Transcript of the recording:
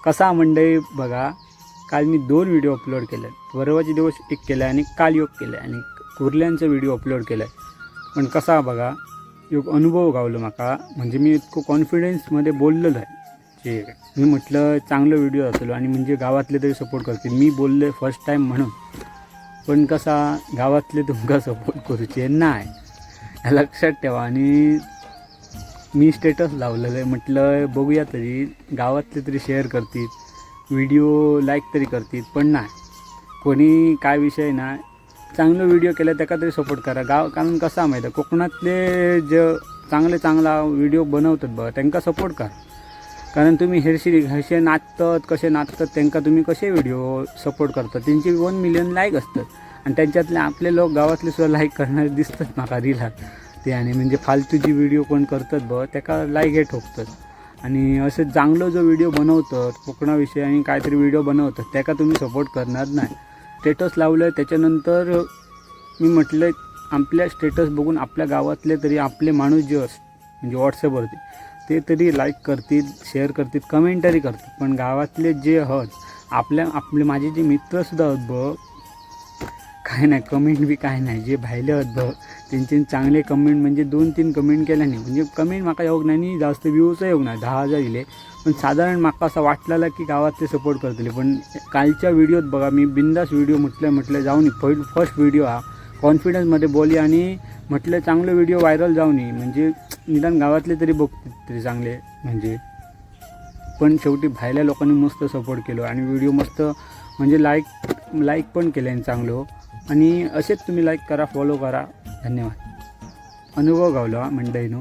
कसा मंडळी बघा, काल मी 2 व्हिडिओ अपलोड केले. परवाचे दिवस एक केला आणि काल एक केला आणि कुर्ल्यांचा व्हिडिओ अपलोड केला. पण कसा बघा, एक अनुभव गावलो माका. म्हणजे मी इतकं कॉन्फिडन्समध्ये बोललेलो आहे जे मी म्हटलं चांगलं व्हिडिओ असलो आणि म्हणजे गावातले तरी सपोर्ट करतील. मी बोलले फर्स्ट टाईम म्हणून, पण कसा गावातले तुमका सपोर्ट करूचे नाही हे लक्षात ठेवा. आणि मी स्टेटस लावलेलं आहे, म्हटलं बघूया तरी गावातले तरी शेअर करतील, व्हिडिओ लाईक तरी करतील. पण नाही, कोणी काय विषय नाही, चांगलं व्हिडिओ केलं त्याका तरी सपोर्ट करा. कारण कसा माहीत आहे, कोकणातले जे चांगला व्हिडिओ बनवतात बघा त्यांना सपोर्ट करा. कारण तुम्ही कसे नाचतात त्यांना तुम्ही कसे व्हिडिओ सपोर्ट करता. त्यांची 1 मिलियन लाईक असतात आणि त्यांच्यातले आपले लोक गावातले सुद्धा लाईक करणारे दिसतात माका रीलात ते. आणि म्हणजे फालतू जी व्हिडिओ कोण करतात बघ त्याका लाईक हे ठोकतात. आणि असं चांगलं जो व्हिडिओ बनवतात कोकणाविषयी आणि काहीतरी व्हिडिओ बनवतात त्याका तुम्ही सपोर्ट करणार नाही. स्टेटस लावलं त्याच्यानंतर मी म्हटलं आपल्या स्टेटस बघून आपल्या गावातले तरी आपले माणूस जे म्हणजे व्हॉट्सअपवरती ते तरी लाईक करतील, शेअर करतील, कमेंटरी करतील. पण गावातले जे आहोत आपले माझे जे मित्रसुद्धा आहेत बघ, काय नाही कमेंट बी काय नाही, जे भायले आहेत बघ त्यांचे चांगले कमेंट म्हणजे 2-3 कमेंट केल्या नाही. म्हणजे कमेंट माका योग नाही, जास्त व्ह्यूजही योग नाही, 10,000 दिले. पण साधारण माका असं वाटलेलं की गावातले सपोर्ट करतले. पण कालच्या व्हिडिओत बघा मी बिंदास व्हिडिओ म्हटलं जाऊन फर्स्ट व्हिडिओ हा कॉन्फिडन्समध्ये बोलली आणि म्हटलं चांगलं व्हिडिओ व्हायरल जाऊन म्हणजे निदान गावातले तरी बघतील तरी चांगले म्हणजे. पण शेवटी बाहेरल्या लोकांनी मस्त सपोर्ट केलं आणि व्हिडिओ मस्त म्हणजे लाईक पण केले आणि चांगलं. आणि असेच तुम्ही लाईक करा, फॉलो करा. धन्यवाद. अनुभव गावला मंडळीनो.